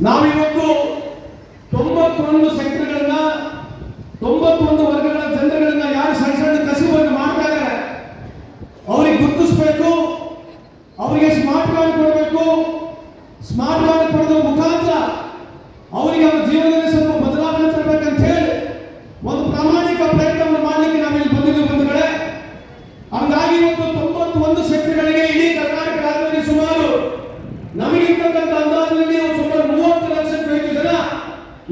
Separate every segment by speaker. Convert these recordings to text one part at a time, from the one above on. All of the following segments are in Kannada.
Speaker 1: ನಾವಿವತ್ತು 91 ಸೆಕ್ಟರ್ಗಳನ್ನ 91 ವರ್ಗಗಳ ಜನರುಗಳನ್ನ ಯಾರು ಸಣ್ಣ ಸಣ್ಣ ಕಸುಬನ್ನು ಮಾಡ್ತಾ ಇದ್ದಾರೆ ಅವರಿಗೆ ಗುರುತಿಸಬೇಕು, ಅವರಿಗೆ ಸ್ಮಾರ್ಟ್ ಕಾರ್ಡ್ ಕೊಡಬೇಕು. ಸ್ಮಾರ್ಟ್ ಕಾರ್ಡ್ ಕೊಡೋದ್ರ ಮುಖಾಂತರ ಅವರಿಗೆ ಅವರ ಜೀವನದಲ್ಲಿ ಸ್ವಲ್ಪ ಬದಲಾವಣೆ ತರಬೇಕಂತ ಹೇಳಿ ಒಂದು ಪ್ರಾಮಾಣಿಕ ಪ್ರಯತ್ನವನ್ನು ಮಾಡಲಿಕ್ಕೆ ನಾವಿಲ್ಲಿ ಬಂದಿದ್ದೇವೆ ಬಂಧುಗಳೇ. ಹಾಗಾಗಿ ಇವತ್ತು 91 ಸೆಕ್ಟರ್ಗಳಿಗೆ ಇಡೀ ಕರ್ನಾಟಕ ರಾಜ್ಯದಲ್ಲಿ ಸುಮಾರು ನಮಗಿರ್ತಕ್ಕಂಥ ಅಂದಾಜಿನಲ್ಲಿ ಸುಮಾರು 30 ಲಕ್ಷಕ್ಕೂ ಹೆಚ್ಚು ಜನ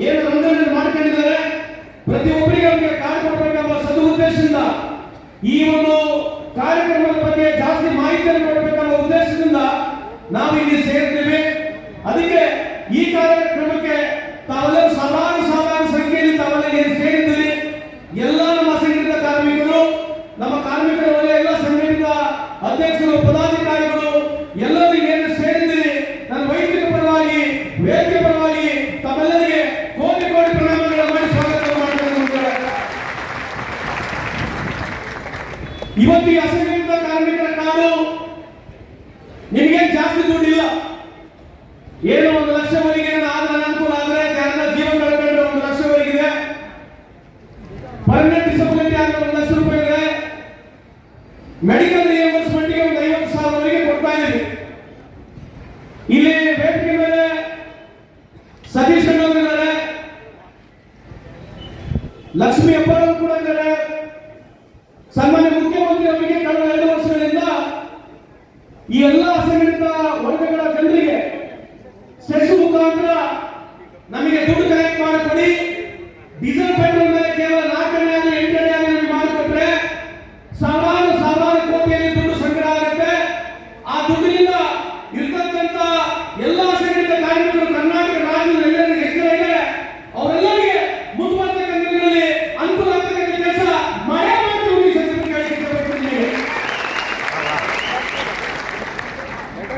Speaker 1: ಏನು ನೋಂದಣಿ ಮಾಡಿಕೊಂಡಿದ್ದಾರೆ. ಪ್ರತಿಯೊಬ್ಬರಿಗೆ ಅವರಿಗೆ ಕಾರ್ಡ್ ಕೊಡಬೇಕೆಂಬ ಸದುದ್ದೇಶದಿಂದ ಈ ಒಂದು ಕಾರ್ಯಕ್ರಮದ ಬಗ್ಗೆ ಜಾಸ್ತಿ ಮಾಹಿತಿಯನ್ನು ಕೊಡಬೇಕೆಂಬ ಉದ್ದೇಶದಿಂದ ನಾವು ಇಲ್ಲಿ ಸೇರಿದ್ದೇವೆ. ಅದಕ್ಕೆ ಈ ಕಾರ್ಯಕ್ರಮಕ್ಕೆ ತಾವೆಲ್ಲ ಸಾವಿರಾರು ಸಂಖ್ಯೆಯಲ್ಲಿ ತಾವೆಲ್ಲ ಸೇರಿದ್ದೀರಿ. ಎಲ್ಲ ನಮ್ಮ ಸಂಘಟಿತ ಕಾರ್ಮಿಕರು, ನಮ್ಮ ಕಾರ್ಮಿಕರ ವಲಯ ಎಲ್ಲ ಸಂಘಟಿತ ಅಧ್ಯಕ್ಷರು, ಪದಾಧಿಕಾರಿಗಳು ಎಲ್ಲರೂ ಏನು ಸೇರಿದ್ದೀರಿ. ನನ್ನ ವೈಯಕ್ತಿಕ ಪರವಾಗಿ, ವೇದಿಕೆ ಪರವಾಗಿ ತಮ್ಮೆಲ್ಲರಿಗೆ ಕೋಟಿ ಕೋಟಿ ಪ್ರಣಾಮಗಳನ್ನು ಮಾಡಿ ಸ್ವಾಗತ ಮಾಡುತ್ತೇನೆ. ಇವತ್ತು ಈ ಅಸಂಘಟಿತ ಕಾರ್ಮಿಕರ ಕಾರ್ಡು ನಿಮಗೆ ಜಾಸ್ತಿ ದುಡ್ಡಿಲ್ಲ, ಏನು 1 ಲಕ್ಷವರೆಗೆ ಅನುಕೂಲ ಆದ್ರೆ ಯಾರನ್ನ ಜೀವನ ಕಳ್ಕೊಂಡ್ರೆ 1 ಲಕ್ಷವರೆಗಿದೆ, ಪರ್ಮನೆಂಟ್ ಡಿಸಬಿಲಿಟಿ ಆದ್ರೆ 1 ಲಕ್ಷ ರೂಪಾಯಿ ಇದೆ, ಮೆಡಿಕಲ್ ರಿಯಂಬರ್ಸ್ಮೆಂಟ್ಗೆ 50,000ವರೆಗೆ ಕೊಡ್ತಾ ಇದ್ದೀವಿ. ಇಲ್ಲಿ ವೇದಿಕೆ ಮೇಲೆ ಸತೀಶ್ ಅಣ್ಣವರಿದ್ದಾರೆ, ಲಕ್ಷ್ಮಿ ಅಪ್ಪರವರು ಕೂಡ ಇದ್ದಾರೆ. ಸನ್ಮಾನ್ಯ ಮುಖ್ಯಮಂತ್ರಿ ಅವರಿಗೆ ಕಳೆದ 2 ವರ್ಷಗಳಿಂದ ಈ ಎಲ್ಲ ಅಸಂಘಟಿತ ವರ್ಗಗಳ ಜನರಿಗೆ ಸೆಸ್ ಮುಖಾಂತರ ನಮಗೆ ದುಡ್ಡು ಕಲೆಕ್ಟ್ ಮಾಡಿಕೊಡಿ, ಡೀಸೆಲ್ ಪೆಟ್ರೋಲ್ ಮೇಲೆ ಕೇವಲ 4 ಅಡಿ 8 ಅಡಿ ಮಾಡಿಕೊಟ್ರೆ ಸಾವಿರಾರು ಕೋಟಿಯಲ್ಲಿ ದುಡ್ಡು ಸಂಗ್ರಹ ಆಗುತ್ತೆ. ಆ ದುಡ್ಡಿನಿಂದ ಇರ್ತಕ್ಕಂಥ ಎಲ್ಲ ಅಸಂಘಟಿತ ಕಾರ್ಮಿಕರು ಕರ್ನಾಟಕ ರಾಜ್ಯದ ಎಲ್ಲರಿಗೂ ಹೆಸರಿದೆ ಅವರೆಲ್ಲರಿಗೆ ಮುಂದುವರ್ತಕ್ಕಂಥ ದಿನಗಳಲ್ಲಿ ಅನುಕೂಲ ಆಗ್ತಕ್ಕಂಥ ಕೆಲಸ ಮಾಡೇ ಮಾಡ್ತೀವಿ.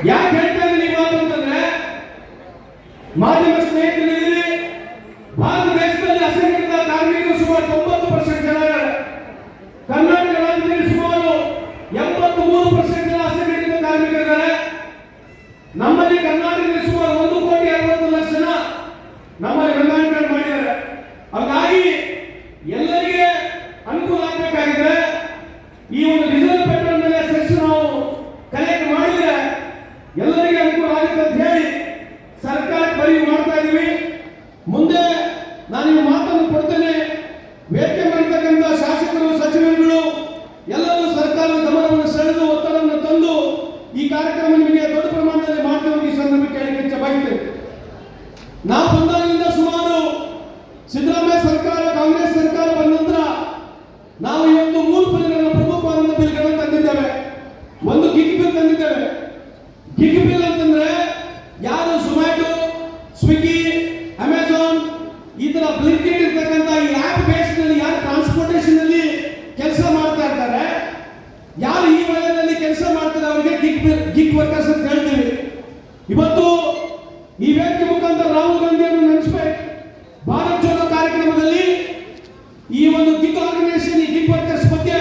Speaker 1: ಯಾಕೆ ಹೇಳ್ತಾ ಇದ್ದೀನಿ ಈ ಮಾತು ಅಂತಂದ್ರೆ, ಮಾಧ್ಯಮ ಸ್ನೇಹಿತರಲ್ಲಿ ಭಾರತ ದೇಶದಲ್ಲಿ ಅಸಂಘಟಿತ ಕಾರ್ಮಿಕರು ಸುಮಾರು 90% ಜನ ಇದ್ದಾರೆ. ಕರ್ನಾಟಕ ರಾಜ್ಯದಲ್ಲಿ ಸುಮಾರು 83% ಜನ ಅಸಂಘಟಿತ ಕಾರ್ಮಿಕರಿದ್ದಾರೆ. ನಮ್ಮಲ್ಲಿ ಕರ್ನಾಟಕದಲ್ಲಿ ಸುಮಾರು 1,60,00,000 ಜನ ನಮ್ಮಲ್ಲಿ ನೋಂದಣಿ ಮಾಡಿದ್ದಾರೆ. ಹಾಗಾಗಿ ಎಲ್ಲರಿಗೆ ಅನುಕೂಲ ಆಗಬೇಕಾಗಿದೆ. ಈ ಒಂದು ಡೀಸೆಲ್ ಪೆಟ್ರೋಲ್ ಮೇಲೆ ಸೆಸ್ ನಾವು ಕಲೆಕ್ಟ್ ಮಾಡಿದ್ರೆ ಎಲ್ಲರಿಗೆ ಅನುಕೂಲ ಆಗುತ್ತೆ ಅಂತ ಹೇಳಿ ಸರ್ಕಾರಕ್ಕೆ ಮನವಿ ಮಾಡ್ತಾ ಇದ್ದೀವಿ. ಮುಂದೆ ನಾನು ಈ ಮಾತನ್ನು ಕೊಡ್ತೇನೆ. ವೇದಿಕೆ ಮಾಡತಕ್ಕಂಥ ಶಾಸಕರು, ಸಚಿವರುಗಳು ಎಲ್ಲರೂ ಸರ್ಕಾರದ ಗಮನವನ್ನು ಸೆಳೆದು ಒತ್ತಡವನ್ನು ತಂದು ಈ ಕಾರ್ಯಕ್ರಮ ನಿಮಗೆ ದೊಡ್ಡ ಪ್ರಮಾಣದಲ್ಲಿ ಮಾಡ್ತೇವೆ. ಈ ಸಂದರ್ಭಕ್ಕೆ ಹೇಳಿಕೆ ಇಚ್ಛೆ ನಾವು ಬಂದಾಗಿನಿಂದ ಸುಮಾರು ಸಿದ್ದರಾಮಯ್ಯ ಸರ್ಕಾರ, ಕಾಂಗ್ರೆಸ್ ಸರ್ಕಾರ ಬಂದ ನಂತರ ನಾವು ಇವತ್ತು 3 ಬಿಲ್ಗಳನ್ನು, ಪ್ರಮುಖವಾದ ಬಿಲ್ಗಳನ್ನು ತಂದಿದ್ದೇವೆ. ಒಂದು ಗಿಗ್ ಬಿಲ್ ತಂದಿದ್ದೇವೆ. ಗಿಗ್ ಬಿಲ್ ಅಂತಂದ್ರೆ ಯಾರು ಝೊಮ್ಯಾಟೊ, ಸ್ವಿಗ್ಗಿ, ಅಮೆಜಾನ್ ಈ ತರ ಬ್ಲಿಂಕಿಟ್ ಇರ್ತಕ್ಕಂಥ ಈ ಆಪ್ ಬೇಸ್ ನಲ್ಲಿ ಯಾರು ಟ್ರಾನ್ಸ್ಪೋರ್ಟೇಷನ್ ಅಲ್ಲಿ ಕೆಲಸ ಮಾಡ್ತಾ ಇರ್ತಾರೆ, ಯಾರು ಈ ವಲಯದಲ್ಲಿ ಕೆಲಸ ಮಾಡ್ತಾರೆ ಅವರಿಗೆ ಗಿಗ್ ವರ್ಕರ್ಸ್ ಅಂತ ಹೇಳ್ತೀವಿ. ಇವತ್ತು ಈ ವೇದಿಕೆ ಮುಖಾಂತರ ರಾಹುಲ್ ಗಾಂಧಿ ಅವರನ್ನು ನೆನೆಸಬೇಕು. ಭಾರತ್ ಜೋಡೋ ಕಾರ್ಯಕ್ರಮದಲ್ಲಿ ಈ ಒಂದು ಗಿಗ್ ಆರ್ಗನೈಸೇಷನ್, ಈ ಗಿಗ್ ವರ್ಕರ್ಸ್ ಬಗ್ಗೆ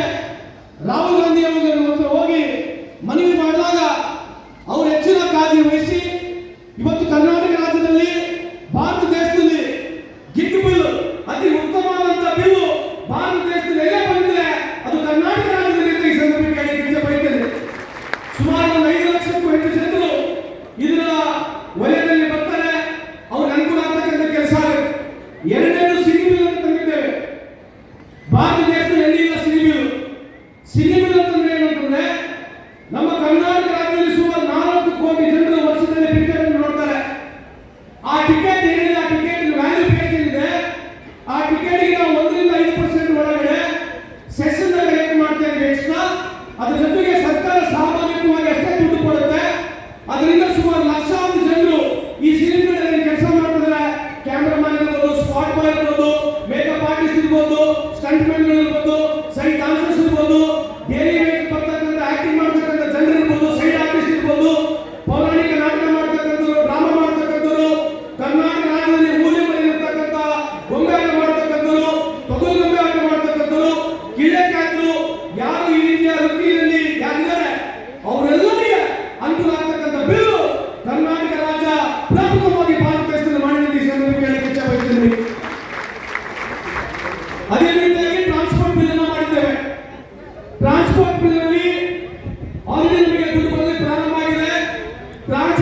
Speaker 1: ರಾಹುಲ್ ಗಾಂಧಿ ಅವರ ಹೋಗಿ ಮನವಿ ಮಾಡಿದಾಗ ಅವರು ಹೆಚ್ಚಿನ ಕಾಳಜಿ ವಹಿಸಿ ಇವತ್ತು ಕರ್ನಾಟಕ ರಾಜ್ಯದಲ್ಲಿ, ಭಾರತ ದೇಶದಲ್ಲಿ ಗಿಗ್ ಬಿಲ್ ಅತಿ ಉತ್ತಮವಾದಂತಹ ಬಿಲ್ ಭಾರತ ದೇಶದಲ್ಲಿ ಎಲ್ಲೇ ಬಂದಿದೆ ಅದು ಕರ್ನಾಟಕ ರಾಜ್ಯದಲ್ಲಿ. ಈ ಸಂದರ್ಭಕ್ಕೆ ಇಚ್ಛೆ ಬಯಸ್ತೇನೆ. ಸುಮಾರು 5 ಲಕ್ಷಕ್ಕೂ ಹೆಚ್ಚು ಜನರು ಇದರ ವಲಯದಲ್ಲಿ ಬರ್ತಾರೆ. ಅವ್ರಿಗೆ ಅನುಕೂಲ ಆಗ್ತಕ್ಕಂಥ ಕೆಲಸ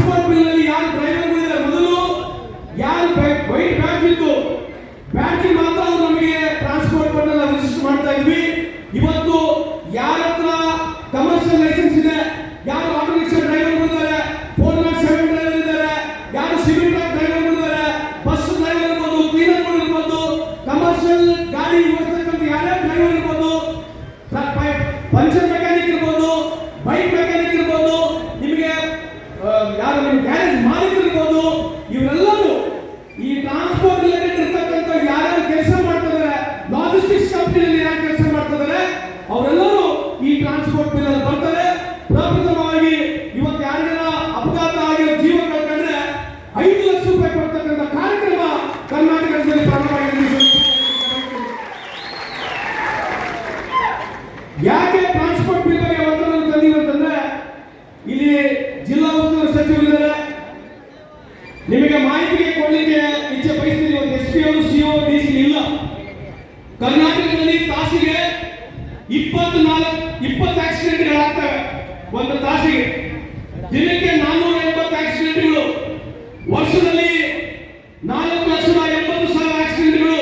Speaker 1: ಟ್ರಾನ್ಸ್ಪೋರ್ಟ್ ಬಿಲ್ ಅಲ್ಲಿ ಯಾರು ಡ್ರೈವರ್ಗಳಿದ್ದಾರೆ ಮೊದಲು ಯಾರು ವೈಟ್ ಬ್ಯಾಡ್ಜ್ ಇತ್ತು ಬ್ಯಾಡ್ಜ್ ಮಾತ್ರ ಅವ್ರು ನಮಗೆ ಟ್ರಾನ್ಸ್ಪೋರ್ಟ್ ಬಂಡ್ ನಾವು ರಿಜಿಸ್ಟರ್ ಮಾಡ್ತಾ ಇದ್ವಿ. ಇವತ್ತು ಯಾರ ಹತ್ರ ಕಮರ್ಷಿಯಲ್ ಲೈಸೆನ್ಸ್ ಇದೆ, ಯಾರು ಆಟೋ ರಿಕ್ಷಾ ಡ್ರೈವರ್ಗಳಿದ್ದಾರೆ, 407 ಡ್ರೈವರ್ ಇದ್ದಾರೆ, ಯಾರು ಸಿವಿಲ್ ಟ್ರಕ್ ಡ್ರೈವರ್ಗಳಿದ್ದಾರೆ, ಬಸ್ ಡ್ರೈವರ್ ಇರ್ಬೋದು, ಕ್ಲೀನರ್ಗಳು ಇರ್ಬೋದು, ಕಮರ್ಷಿಯಲ್ ಗಾಡಿ ಓಡಿಸ್ತಕ್ಕಂಥ ಯಾರೇ ಡ್ರೈವರ್ ಇರ್ಬೋದು, ಪಂಚರ್ ಮೆಕ್ಯಾನಿಕ್ ಇರ್ಬೋದು, ಬೈಕ್ ಮೆಕ್ಯಾನಿಕ್ ಇರ್ಬೋದು, ನಿಮಗೆ ಯಾರು ನಿಮ್ಮ ಗ್ಯಾರೇಜ್ ಮಾಲೀಕರು ಇರ್ಬೋದು, ಇವರೆಲ್ಲರೂ ಈ ಟ್ರಾನ್ಸ್ಪೋರ್ಟ್ ರಿಲೇಟೆಡ್ ಇರ್ತಕ್ಕಂಥ ಯಾರ್ಯಾರು ಕೆಲಸ ಮಾಡ್ತಿದ್ದಾರೆ, ಲಾಜಿಸ್ಟಿಕ್ಸ್ ಕಂಪನಿಯಲ್ಲಿ ಯಾರು ಕೆಲಸ ಮಾಡ್ತಿದ್ದಾರೆ ಅವರೆಲ್ಲರೂ ಈ ಟ್ರಾನ್ಸ್ಪೋರ್ಟ್ ಬಿಲ್ ಅಲ್ಲಿ ಬರ್ತಾರೆ. ಪ್ರಪ್ರಥಮವಾಗಿ ಇವತ್ತು ಯಾರಿಗಾರ ಅಪಘಾತ ಆಗಿರೋ ಜೀವ ಕಳ್ಕೊಂಡ್ರೆ 5 ಲಕ್ಷ ರೂಪಾಯಿ ಕೊಡ್ತಕ್ಕಂಥ ಕಾರ್ಯಕ್ರಮ ಕರ್ನಾಟಕದಲ್ಲಿ ಪ್ರಾರಂಭವಾಗಿದೆ. ಯಾಕೆ ಟ್ರಾನ್ಸ್ಪೋರ್ಟ್ ಬಿಲ್ ಬಗ್ಗೆ ಒತ್ತಡ ತಂದೀವಿ ಅಂತಂದ್ರೆ ಇಲ್ಲಿ ಜಿಲ್ಲಾ ಉಸ್ತುವಾರಿ ಸಚಿವರಿದ್ದಾರೆ, ನಿಮಗೆ ಮಾಹಿತಿಗೆ ಕೊಡ್ಲಿಕ್ಕೆ ಇಚ್ಛೆ ಬಯಸ್ತೀನಿ. ಒಂದು SP ಅವರು CO DC ಇಲ್ಲ. ಕರ್ನಾಟಕದಲ್ಲಿ ತಾಸಿಗೆ 20 ಆಕ್ಸಿಡೆಂಟ್ಗಳಾಗ್ತವೆ. ಒಂದು ತಾಸಿಗೆ ದಿನಕ್ಕೆ 480 ಆಕ್ಸಿಡೆಂಟ್ಗಳು, ವರ್ಷದಲ್ಲಿ 4,80,000 ಆಕ್ಸಿಡೆಂಟ್ಗಳು.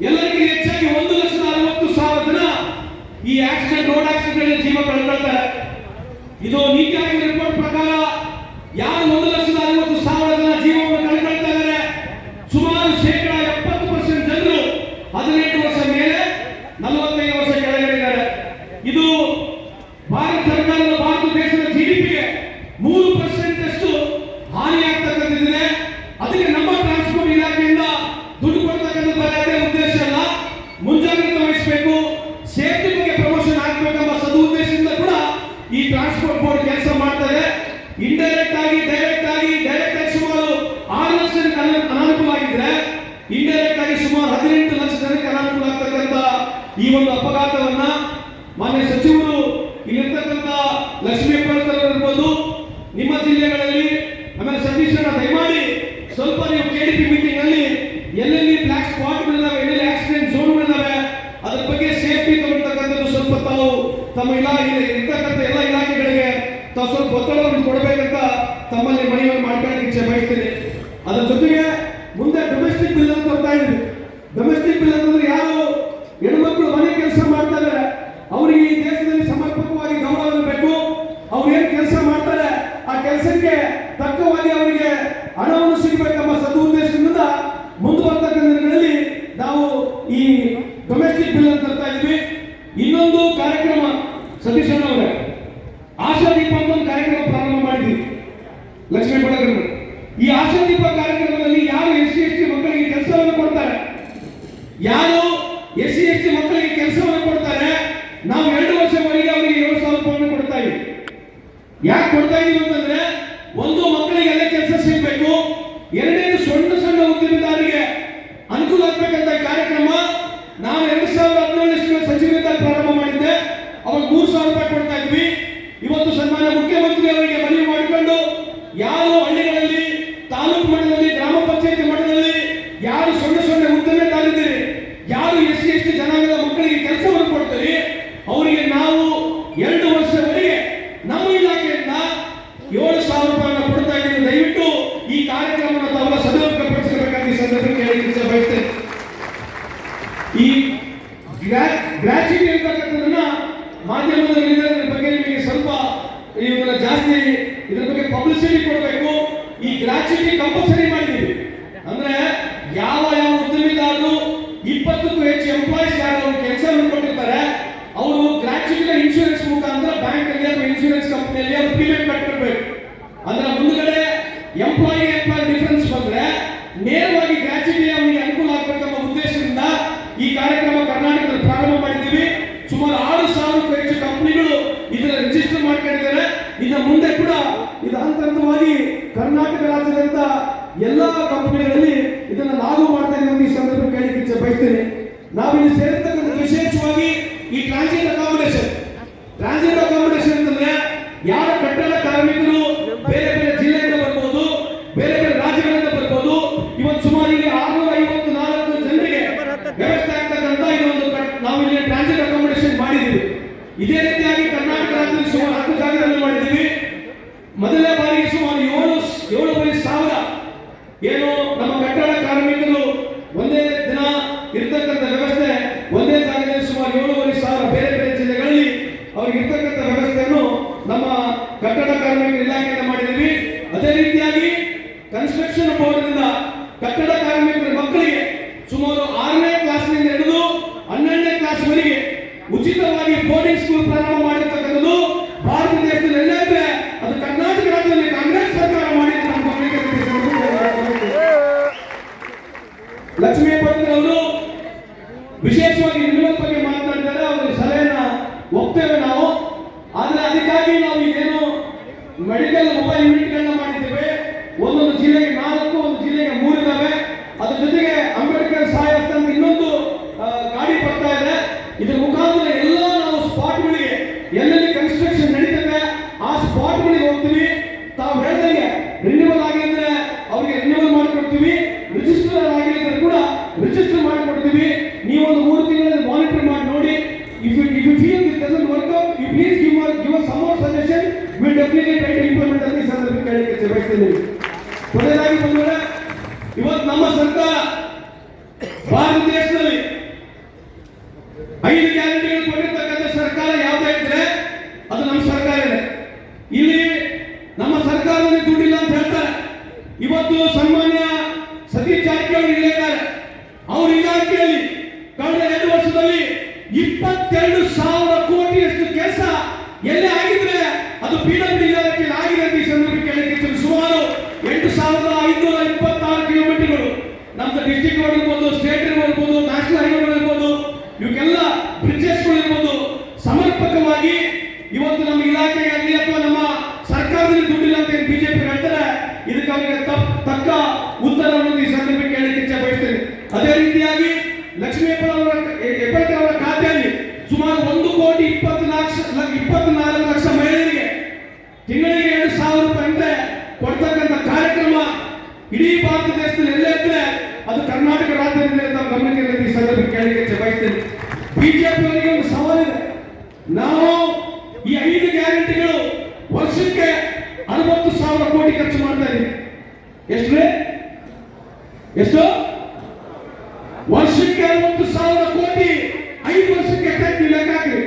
Speaker 1: ಎಲ್ಲರಿಗಿಂತ ಹೆಚ್ಚಾಗಿ 1,60,000 ಜನ ಈ ಆಕ್ಸಿಡೆಂಟ್ ರೋಡ್ ಆಕ್ಸಿಡೆಂಟ್ ಜೀವ ಕಳ್ಕೊಳ್ತಾರೆ. ಇದು ನೀತಿ ಆಯೋಗ ರಿಪೋರ್ಟ್ ಪ್ರಕಾರ ಯಾರು 1,60,000 ಜನ ಜೀವವನ್ನು ಕಳ್ಕೊಳ್ತಾ ಇದ್ದಾರೆ, ಸುಮಾರು 70% ಜನರು 18 ವರ್ಷ ಮೇಲೆ 45 ವರ್ಷ ಕೆಳಗಡೆ ಇದ್ದಾರೆ. ಇದು ಭಾರತ ಸರ್ಕಾರದ ಭಾರತ ದೇಶದ GDPಗೆ 3% ಅಷ್ಟು ಹಾನಿಯಾಗ್ತಕ್ಕಂಥದ್ದಿದೆ. ಅದಕ್ಕೆ ನಮ್ಮ ಟ್ರಾನ್ಸ್ಪೋರ್ಟ್ ಇಲಾಖೆಯಿಂದ ದುಡ್ಡು ಕೊಡ್ತಕ್ಕಂಥ ಅದೇ ಉದ್ದೇಶ ಅಲ್ಲ, ಮುಂಜಾಗ್ರತೆ ವಹಿಸಬೇಕು, ಸೇಫ್ಟಿ ಬಗ್ಗೆ ಪ್ರಮೋಷನ್ ಆಗಬೇಕೆಂಬ ಸದುದ್ದೇಶದಿಂದ ಕೂಡ ಈ ಟ್ರಾನ್ಸ್ಪೋರ್ಟ್ ಬೋರ್ಡ್ ಕೆಲಸ ಮಾಡ್ತಾರೆ. ಇಂಡೈರೆಕ್ಟ್ ಆಗಿ ಡೈರೆಕ್ಟ್ ಆಗಿ ಸುಮಾರು 6 ಲಕ್ಷ ಜನಕ್ಕೆ ಅನಾನುಕೂಲ ಆಗಿದ್ರೆ, ಇಂಡೈರೆಕ್ಟ್ ಆಗಿ ಸುಮಾರು 18 ಲಕ್ಷ ಜನಕ್ಕೆ ಅನಾನುಕೂಲ ಆಗ್ತಕ್ಕಂಥ ಈ ಒಂದು ಅಪಘಾತವನ್ನ ಮಾನ್ಯ ಸಚಿವರು ಇಲ್ಲಿರ್ತಕ್ಕಂಥ ಲಕ್ಷ್ಮೀ ಇರ್ಬೋದು, ನಿಮ್ಮ ಜಿಲ್ಲೆಗಳಲ್ಲಿ, ಆಮೇಲೆ ಸತೀಶ್ ದಯಮಾಡಿ ಸ್ವಲ್ಪ ನೀವು KDP ಮೀಟಿಂಗ್ ಅಲ್ಲಿ ಎಲ್ಲೆಲ್ಲಿ ಬ್ಲಾಕ್ ಸ್ಪಾಟ್ಗಳಿದಾವೆ, ಎಲ್ಲೆಲ್ಲಿ ಆಕ್ಸಿಡೆಂಟ್ ಝೋನ್ಗಳಿದಾವೆ, ಅದ್ರ ಬಗ್ಗೆ ಸೇಫ್ಟಿ ತಗೊಳ್ತಕ್ಕಂಥದ್ದು ಸ್ವಲ್ಪ ತಾವು ತಮ್ಮ ಇರ್ತಕ್ಕಂಥ ಎಲ್ಲ ಇಲಾಖೆಗಳಿಗೆ ತಾವು ಸ್ವಲ್ಪ ಒತ್ತಡವನ್ನು ಕೊಡಬೇಕಂತ ತಮ್ಮಲ್ಲಿ ಮನವಿ ಮಾಡ್ಕೊಳ್ಳೋಕೆ ಇಚ್ಛೆ ಬಯಸ್ತೀನಿ. ಅದರ ಜೊತೆಗೆ ಮುಂದೆ ಡೊಮೆಸ್ಟಿಕ್ ಬಿಲ್ ಅಂತ ಬರ್ತಾ ಇದ್ವಿ. ಡೊಮೆಸ್ಟಿಕ್ ಬಿಲ್ ಅಂತಂದ್ರೆ ಯಾರು ಹೆಣ್ಮಕ್ಳು ಮನೆ ಕೆಲಸ ಮಾಡ್ತಾ ಇದ್ದಾರೆ ಅವರಿಗೆ ಈ ದೇಶದಲ್ಲಿ ಸಮರ್ಪಕವಾಗಿ ಗೌರವ ಇರಬೇಕು. ಅವ್ರು ಏನ್ ಕೆಲಸ ಮಾಡ್ತಾರೆ ಆ ಕೆಲಸಕ್ಕೆ ತಕ್ಕವಾಗಿ ಅವರಿಗೆ ಹಣವನ್ನು ಸಿಗಬೇಕೆಂಬ ಸದುದ್ದೇಶದಿಂದ ಮುಂದುವರ್ತಕ್ಕಂಥ ದಿನಗಳಲ್ಲಿ ನಾವು ಈ ಡೊಮೆಸ್ಟಿಕ್ ಬಿಲ್ ಅಂತ ತರ್ತಾ ಇದ್ವಿ. ಇನ್ನೊಂದು ಕಾರ್ಯಕ್ರಮ ಸತೀಶ್ ಅವರೇ, ಆಶಾದೀಪ ಅಂತ ಒಂದು ಕಾರ್ಯಕ್ರಮ ಪ್ರಾರಂಭ ಮಾಡಿದ್ವಿ ಲಕ್ಷ್ಮೀ ಪಡಗರ್. ಈ ಆಶಾದೀಪ ಕಾರ್ಯಕ್ರಮದಲ್ಲಿ ಯಾರು SC/ST ಮಕ್ಕಳಿಗೆ ಕೆಲಸವನ್ನು ಕೊಡ್ತಾರೆ, ಯಾರು SC/ST ಮಕ್ಕಳಿಗೆ ಕೆಲಸವನ್ನು ಕೊಡ್ತಾರೆ, ನಾವು 2 ವರ್ಷವರೆಗೆ ಅವರಿಗೆ 7,000 ರೂಪಾಯಿ ಕೊಡ್ತಾ ಇದ್ದೀವಿ. ಯಾಕೆ ಕೊಡ್ತಾ ಇದೀವಿ ಅಂತಂದ್ರೆ, ಒಂದು ಮಕ್ಕಳಿಗೆ ಎಲ್ಲ ಕೆಲಸ ಸಿಗಬೇಕು, ಎರಡನೇದು ಸಣ್ಣ ಉದ್ಯಮಿದಾರರಿಗೆ ಅನುಕೂಲ ಆಗ್ಬೇಕಂತ ಕಾರ್ಯಕ್ರಮ ನಾವು 2017 ಸಚಿವರಿದ್ದಾಗ ಪ್ರಾರಂಭ ಮಾಡಿದ್ದೆ. ಅವಾಗ 3,000 ರೂಪಾಯಿ ಕೊಡ್ತಾ ಇದ್ವಿ. ಇವತ್ತು ಸನ್ಮಾನ್ಯ ಮುಖ್ಯಮಂತ್ರಿ ಅವರಿಗೆ ಮನವಿ ಮಾಡಿಕೊಂಡು ಯಾರು ಹಳ್ಳಿಗಳಲ್ಲಿ, ತಾಲೂಕು ಮಟ್ಟದಲ್ಲಿ, ಗ್ರಾಮ ಪಂಚಾಯತಿ ಮಟ್ಟದಲ್ಲಿ ಯಾರು ಸಣ್ಣ ಉದ್ಯಮಿದಾರಿದ್ದೀರಿ, ಯಾರು SC/ST ಜನಾಂಗದ ಮಕ್ಕಳಿಗೆ ಕೆಲಸವನ್ನು ಕೊಡ್ತೀರಿ, ಅವರಿಗೆ ನಾವು 2 ವರ್ಷವರೆಗೆ ನಮ್ಮ ಇಲಾಖೆಯಿಂದ 7,000 ರೂಪಾಯಿಯನ್ನು ಕೊಡ್ತಾ ಇದ್ದೀವಿ. ದಯವಿಟ್ಟು ಈ ಕಾರ್ಯಕ್ರಮವನ್ನು ತಾವೆಲ್ಲ ಸದುಪಯೋಗಪಡಿಸಬೇಕಾಗಿ ಈ ಸಂದರ್ಭಕ್ಕೆ ಹೇಳಲಿಕ್ಕೆ ಬಯಸ್ತೇನೆ. ಈ ಗ್ರಾಚ್ಯುಟಿ ಅಂತಕ್ಕಂಥದ್ದನ್ನ ಮಾಧ್ಯಮದಲ್ಲಿ ಇದರ ಬಗ್ಗೆ ನಿಮಗೆ ಸ್ವಲ್ಪ ಇದನ್ನ ಜಾಸ್ತಿ ಇದರ ಬಗ್ಗೆ ಪಬ್ಲಿಸಿಟಿ ಕೊಡಬೇಕು. ಈ ಗ್ರಾಚ್ಯುಟಿ ಕಂಪಲ್ಸರಿ ಮಾಡಿದ್ದೀವಿ. ಅಂದ್ರೆ ಯಾವ ಉದ್ಯಮಿದಾರರು 20ಕ್ಕೂ ಹೆಚ್ಚು ಎಂಪ್ಲಾಯೀಸ್ ಯಾರು ಕೆಲಸವನ್ನು ಕೊಟ್ಟಿರ್ತಾರೆ ಅವರು ಗ್ರಾಚ್ಯುಟಿ ಇನ್ಶೂರೆನ್ಸ್ ಮುಖಾಂತರ ಬ್ಯಾಂಕ್ ಅಲ್ಲಿ ಅಥವಾ ಇನ್ಶೂರೆನ್ಸ್ ಕಂಪನಿಯಲ್ಲಿ ಅವರು ಪೇಮೆಂಟ್ ಕಟ್ಟಬೇಕು. ಅಂದ್ರೆ ಮುಂದ್ಗಡೆ ಎಂಪ್ಲಾಯಿ ಡಿಫರೆನ್ಸ್ ಬಂದ್ರೆ ನೇರವಾಗಿ ಗ್ರಾಚ್ಯುಟಿ ಅವರಿಗೆ ಅನುಕೂಲ ಆಗಬೇಕೆಂಬ ಉದ್ದೇಶದಿಂದ ಈ ಕಾರ್ಯಕ್ರಮ ಕರ್ನಾಟಕದಲ್ಲಿ ಪ್ರಾರಂಭ ಮಾಡಿದ್ದೀವಿ. ಸುಮಾರು 6,000ಕ್ಕೂ ಹೆಚ್ಚು ಕಂಪನಿಗಳು ಇದನ್ನ ರಿಜಿಸ್ಟರ್ ಮಾಡ್ಕೊಂಡಿದ್ದಾರೆ. ಇನ್ನು ಮುಂದೆ ಕೂಡ ಇದು ಹಂತವಾಗಿ ಕರ್ನಾಟಕ ರಾಜ್ಯದಂತ ಎಲ್ಲಾ ಕಂಪನಿಗಳಲ್ಲಿ ಇದನ್ನ ಲಾಗು ಮಾಡ್ತಾ ಇದ್ದೀವಿ. ಈ ಸಂದರ್ಭ ಕೇಳಲಿಕ್ಕೆ ಇಚ್ಛೆ ಬಯಸ್ತೇನೆ. ನಾವಿಲ್ಲಿ ಸೇರಿರ್ತಕ್ಕಂಥ ವಿಶೇಷವಾಗಿ ಈ ಟ್ರಾನ್ಸಿಟ್ ಅಕಾಮಿಡೇಷನ್ ಅಂತಂದ್ರೆ ಯಾರ ಕಟ್ಟಡ ಕಾರ್ಮಿಕರು ಬೇರೆ ಜಿಲ್ಲೆಯಿಂದ ಬರ್ಬೋದು, ಬೇರೆ ರಾಜ್ಯಗಳಿಂದ ಬರ್ಬೋದು. ಇವತ್ತು ಸುಮಾರು ಇಲ್ಲಿ 654 ಜನರಿಗೆ ವ್ಯವಸ್ಥೆ ಆಗ್ತಕ್ಕಂಥ ಇದೊಂದು ನಾವು ಇಲ್ಲಿ ಟ್ರಾನ್ಸಿಟ್ ಅಕಾಮಿಡೇಷನ್ ಮಾಡಿದ್ದೀವಿ. ಇದೇ ರೀತಿಯಾಗಿ ಕರ್ನಾಟಕ ರಾಜ್ಯದಲ್ಲಿ ಸುಮಾರು 10 ಜಾಗದಲ್ಲಿ ಮಾಡಿದ್ದೀವಿ. ಮೊದಲನೇ ಬಾರಿಗೆ ಸುಮಾರು ಇರ್ತಕ್ಕಂಥ ವ್ಯವಸ್ಥೆ ಒಂದೇ ಜಾಗದಲ್ಲಿ ಸುಮಾರು 7,500 ಬೇರೆ ಬೇರೆ ಜಿಲ್ಲೆಗಳಲ್ಲಿ ಅವ್ರಿಗೆ ಇರ್ತಕ್ಕಂಥ ವ್ಯವಸ್ಥೆಯನ್ನು ನಮ್ಮ ಕಟ್ಟಡ ಕಾರ್ಮಿಕರ ಇಲಾಖೆಯಿಂದ ಮಾಡಿದ್ದೀವಿ. ಅದೇ ರೀತಿಯಾಗಿ ಕನ್ಸ್ಟ್ರಕ್ಷನ್ ಬೋರ್ಡ್ನಿಂದ ಕಟ್ಟಡ ಕಾರ್ಮಿಕರ ಮಕ್ಕಳಿಗೆ ಸುಮಾರು 6ನೇ ಕ್ಲಾಸ್ನಿಂದ ಹಿಡಿದು 12ನೇ ಕ್ಲಾಸ್ವರೆಗೆ ಉಚಿತವಾಗಿ ಬೋರ್ಡಿಂಗ್ ಸ್ಕೂಲ್ ಪ್ರಾರಂಭ ಮಾಡಿರ್ತಕ್ಕಂಥದ್ದು ಭಾರತ ದೇಶದಲ್ಲಿ ಎಲ್ಲೇ ಇದ್ರೆ ಅದು ಕರ್ನಾಟಕ ರಾಜ್ಯದಲ್ಲಿ ಕಾಂಗ್ರೆಸ್ ಸರ್ಕಾರ ಮಾಡಿದ ನಮ್ಮ ಗಮನಕ್ಕೆ ಲಕ್ಷ್ಮೀ ಹೆಬ್ಬಾಳ್ಕರ್ ಅವರು ವಿಶೇಷವಾಗಿ ರಿನ್ಯೂವಲ್ ಬಗ್ಗೆ ಮಾತನಾಡಿದ್ದಾರೆ. ಅವರ ಸಲಹೆಯನ್ನ ಒಪ್ತೇವೆ ನಾವು. ಆದ್ರೆ ಅದಕ್ಕಾಗಿ ನಾವು ಈಗೇನು ಮೆಡಿಕಲ್ ಮೊಬೈಲ್ ಯೂನಿಟ್ಗಳನ್ನ ಮಾಡಿದ್ದೇವೆ. ಒಂದೊಂದು ಜಿಲ್ಲೆಗೆ 4, ಒಂದು ಜಿಲ್ಲೆಗೆ 3 ಇದಾವೆ. ಅದ್ರ ಜೊತೆಗೆ ಅಂಬೇಡ್ಕರ್ ಸಹಾಯಸ್ತ ಅಂತ ಇನ್ನೊಂದು ಗಾಡಿ ಬರ್ತಾ ಇದೆ. ಇದರ ಮುಖಾಂತರ ಎಲ್ಲ ನಾವು ಸ್ಪಾಟ್ಗಳಿಗೆ ಎಲ್ಲೆಲ್ಲಿ ಕನ್ಸ್ಟ್ರಕ್ಷನ್ ನಡೀತದೆ ಆ ಸ್ಪಾಟ್ಗಳಿಗೆ ಹೋಗ್ತೀವಿ. ತಾವು ಹೇಳಿದಂಗೆ ರಿನ್ಯೂವಲ್ ಆಗಿದ್ರೆ ಅವರಿಗೆ ರಿನ್ಯೂವಲ್ ಮಾಡಿಕೊಡ್ತೀವಿ, ರಿಜಿಸ್ಟರ್ ಆಗಿದ್ರೆ ಕೂಡ ರಿಜಿಸ್ಟರ್ ಮಾಡಿಕೊಡ್ತೀವಿ. ನೀವೊಂದು 3 ತಿಂಗಳಲ್ಲಿ ಮಾನಿಟರ್ ಮಾಡಿ ನೋಡಿ. If you feel this doesn't work out, you please give us some more suggestion. We'll definitely try to implement this ಅಂತ ಕೇಳಲಿಕ್ಕೆ ಬಯಸ್ತೀನಿ. ಕೊನೆಯದಾಗಿ ಬಂದರೆ ಇವತ್ತು ನಮ್ಮ ಸರ್ಕಾರ ಭಾರತ ದೇಶದಲ್ಲಿ 5 ಗ್ಯಾರಂಟಿಗಳು ಕೊಟ್ಟಿರ್ತಕ್ಕಂಥ ಸರ್ಕಾರ ಯಾವುದೇ ಇದ್ರೆ ಅದು ನಮ್ಮ ಸರ್ಕಾರ ಇದೆ. ಇಲ್ಲಿ ನಮ್ಮ ಸರ್ಕಾರದಲ್ಲಿ ದುಡ್ಡಿಲ್ಲ ಅಂತ ಹೇಳ್ತಾರೆ. ಇವತ್ತು ಸನ್ಮಾನ್ಯ ಸತೀಶ್ ಜಾರಕಿಹೊಳಿ ಇಲ್ಲೇ ಇದ್ದಾರೆ. ಅವ್ರ ಇಲಾಖೆಯಲ್ಲಿ ಕಳೆದ 2 ವರ್ಷದಲ್ಲಿ 22,000 ಕೋಟಿಯಷ್ಟು ಕೆಲಸ ಎಲ್ಲೇ ಆಗಿದ್ರೆ ಅದು ಪಿಡಬ್ಲ್ಯೂ ಇಲಾಖೆಯಲ್ಲಿ ಆಗಿದೆ ಅಂತ ಈ ಸಂದರ್ಭದಲ್ಲಿ ಕೇಳಲಿಕ್ಕೆ ಸುಮಾರು 8,526 ಕಿಲೋಮೀಟರ್ಗಳು ನಮ್ದು ಡಿಸ್ಟ್ರಿಕ್ಟ್ ರೋಡ್ ಇರ್ಬೋದು, ಸ್ಟೇಟ್ ರೋಡ್ ಇರ್ಬೋದು, ನ್ಯಾಷನಲ್ ಹೈವೇಗಳು ಇರ್ಬೋದು, ಇವಕ್ಕೆಲ್ಲ ಬ್ರಿಡ್ಜಸ್ಗಳು ಇರ್ಬೋದು ಸಮರ್ಪಕವಾಗಿ ಇವತ್ತು ನಮ್ಮ ಇಲಾಖೆಯಾಗಲಿ ಅಥವಾ ನಮ್ಮ ಸರ್ಕಾರದಲ್ಲಿ ದುಡ್ಡಿಲ್ಲ ಅಂತ ಬಿಜೆಪಿ ಹೇಳ್ತಾರೆ. ಇದಕ್ಕೆ ಅವರಿಗೆ ತಕ್ಕ ಉತ್ತರವನ್ನು ಈ ಸಂದರ್ಭದಲ್ಲಿ ಕೇಳಲಿಕ್ಕೆ ಇಚ್ಛೆ ಬಯಸ್ತೇನೆ. ಅದೇ ರೀತಿಯಾಗಿ ಲಕ್ಷ್ಮೀ ಹೆಬ್ಬಾಳ್ಕರ್ ಅವರ ಖಾತೆಯಲ್ಲಿ ಸುಮಾರು 1,24 ಲಕ್ಷ ಮಹಿಳೆಯರಿಗೆ ತಿಂಗಳಿಗೆ 2,000 ರೂಪಾಯಿ ಅಂತೆ ಕೊಡ್ತಕ್ಕಂಥ ಕಾರ್ಯಕ್ರಮ ಇಡೀ ಭಾರತ ದೇಶದಲ್ಲಿ ಎಲ್ಲೇ ಇದ್ರೆ ಅದು ಕರ್ನಾಟಕ ರಾಜ್ಯದಲ್ಲಿ ನಮ್ಮ ಗಮನಕ್ಕೆ ಈ ಸಂದರ್ಭದಲ್ಲಿ ಕೇಳಲಿಕ್ಕೆ ಬಯಸ್ತೇನೆ. ಬಿಜೆಪಿ ಅವರಿಗೆ ಒಂದು ಸವಾಲಿದೆ. ನಾವು ಈ 5 ಗ್ಯಾರಂಟಿಗಳು ವರ್ಷಕ್ಕೆ 60,000 ಕೋಟಿ ಖರ್ಚು ಮಾಡ್ತಾ ಇದ್ದೀವಿ. ಎಷ್ಟು ವರ್ಷಕ್ಕೆ 60,000 ಕೋಟಿ 5 ವರ್ಷಕ್ಕೆ ಎಷ್ಟು ಲೆಕ್ಕ ಹಾಕಿ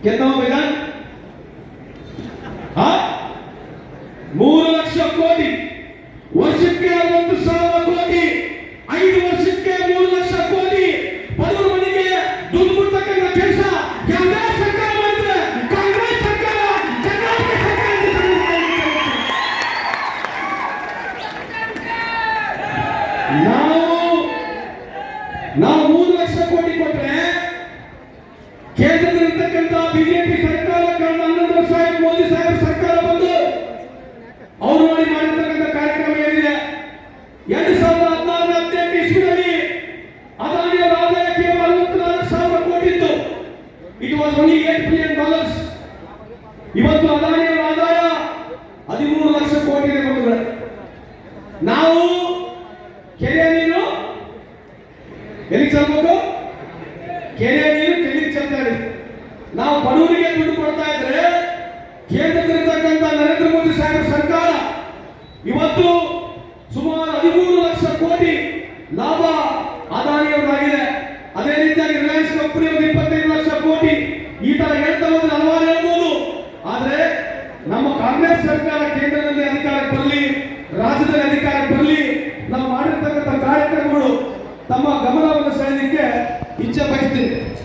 Speaker 1: कितना होगा 3 ಲಕ್ಷ ಕೋಟಿ ವರ್ಷಕ್ಕೆ 60,000 ಕೋಟಿ 5 ವರ್ಷಕ್ಕೆ 3 ಲಕ್ಷ ಕೋಟಿ ಬಡವರ ಮನೆಗೆ ದುಡ್ಡು ಕೊಡ್ತಕ್ಕಂಥ ಕೆಲಸ ಕಾಂಗ್ರೆಸ್ ಸರ್ಕಾರ ಮಾಡಿದ್ರೆ ಕಾಂಗ್ರೆಸ್ ಸರ್ಕಾರ ಕರ್ನಾಟಕ ನಾವು 3 ಲಕ್ಷ ಕೋಟಿ ಕೊಟ್ರೆ ಕೇಂದ್ರದಲ್ಲಿರ್ತಕ್ಕಂಥ ಬಿಜೆಪಿ ಸರ್ಕಾರ ಕಳೆದ 11 ವರ್ಷ ಮೋದಿ ಸಾಹೇಬ್ ಸರ್ಕಾರ ಬಂದು ಅವರು ಮಾಡಿರ್ತಕ್ಕಂಥ ಕಾರ್ಯಕ್ರಮ ಏನಿದೆ 2016-17 ಇಸ್ವಿಯಲ್ಲಿ ಅದಾನಿಯವರ ಆದಾಯ ಕೇವಲ 64,000 ಕೋಟಿ ಇತ್ತು. It was only $8 billion. ಇವತ್ತು ಅದಾನಿಯವರ ಆದಾಯ 13 ಲಕ್ಷ ಕೋಟಿ ಇದೆ. ಬಂಧುಗಳೇ, ನಾವು ಕೆರೆ ನೀರು ಎಲ್ಲಿಗೆ ಚೆಲ್ಬೇಕು? ಕೆರೆ ನೀರು ಕೆಲಿಗೆ ಚೆಲ್ತಾ ಇದ್ದೀವಿ. ನಾವು ಬಡವರಿಗೆ ದುಡ್ಡು ಕೊಡ್ತಾ ಇದ್ರೆ ಕೇಂದ್ರದಲ್ಲಿರ್ತಕ್ಕಂಥ ನರೇಂದ್ರ ಮೋದಿ ಸಾಹೇಬರ ಸರ್ಕಾರ ಇವತ್ತು ಸುಮಾರು 13 ಲಕ್ಷ ಕೋಟಿ ಲಾಭ ಅದಾನಿಯವರಾಗಿದೆ. ಅದೇ ರೀತಿಯಾಗಿ ರಿಲಯನ್ಸ್ ಕಂಪನಿ 25 ಲಕ್ಷ ಕೋಟಿ. ಈ ತರ ಹೇಳ್ತಾ ಹೋದ್ರೆ ಹಲವಾರು ಹೇಳ್ಬೋದು. ಆದ್ರೆ ನಮ್ಮ ಕಾಂಗ್ರೆಸ್ ಸರ್ಕಾರ ಕೇಂದ್ರದಲ್ಲಿ ಅಧಿಕಾರಕ್ಕೆ ಬರಲಿ, ರಾಜ್ಯದಲ್ಲಿ ಅಧಿಕಾರಕ್ಕೆ ಬರಲಿ, ನಾವು ಮಾಡಿರ್ತಕ್ಕಂಥ ಕಾರ್ಯಕ್ರಮಗಳು ತಮ್ಮ ಗಮನವನ್ನು ಸೆಳೆಯಲಿಕ್ಕೆ ಇಚ್ಛೆ ಬಯಸ್ತೀನಿ.